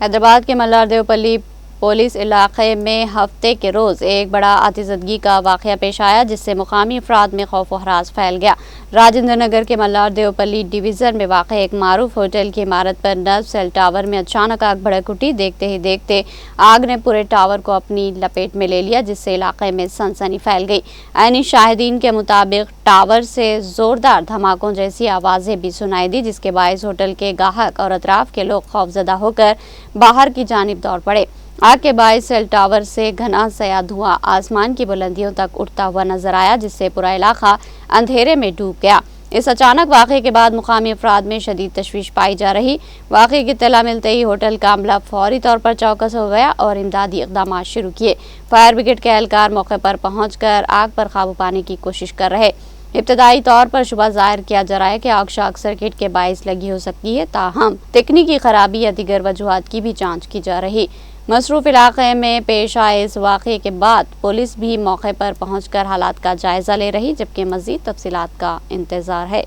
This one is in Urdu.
حیدرآباد کے ملار دیوپلی پولیس علاقے میں ہفتے کے روز ایک بڑا آتشزدگی کا واقعہ پیش آیا، جس سے مقامی افراد میں خوف و ہراس پھیل گیا۔ راجندر نگر کے ملار دیوپلی ڈویژن میں واقع ایک معروف ہوٹل کی عمارت پر نصب سیل ٹاور میں اچانک آگ بھڑک اٹھی۔ دیکھتے ہی دیکھتے آگ نے پورے ٹاور کو اپنی لپیٹ میں لے لیا، جس سے علاقے میں سنسنی پھیل گئی۔ عینی شاہدین کے مطابق ٹاور سے زوردار دھماکوں جیسی آوازیں بھی سنائی دی، جس کے باعث ہوٹل کے گاہک اور اطراف کے لوگ خوفزدہ ہو کر باہر کی جانب دوڑ پڑے۔ آگ کے باعث سیل ٹاور سے گھنا سیاہ دھواں آسمان کی بلندیوں تک اٹھتا ہوا نظر آیا، جس سے پورا علاقہ اندھیرے میں ڈوب گیا۔ اس اچانک واقعے کے بعد مقامی افراد میں شدید تشویش پائی جا رہی۔ واقعے کی اطلاع ملتے ہی ہوٹل کا عملہ فوری طور پر چوکس ہو گیا اور امدادی اقدامات شروع کیے۔ فائر بریگیڈ کے اہلکار موقع پر پہنچ کر آگ پر قابو پانے کی کوشش کر رہے۔ ابتدائی طور پر شبہ ظاہر کیا جا رہا ہے کہ آگ شارٹ سرکٹ کے باعث لگی ہو سکتی ہے، تاہم تکنیکی خرابی یا دیگر وجوہات کی بھی جانچ کی جا رہی۔ مصروف علاقے میں پیش آئے اس واقعے کے بعد پولیس بھی موقع پر پہنچ کر حالات کا جائزہ لے رہی، جبکہ مزید تفصیلات کا انتظار ہے۔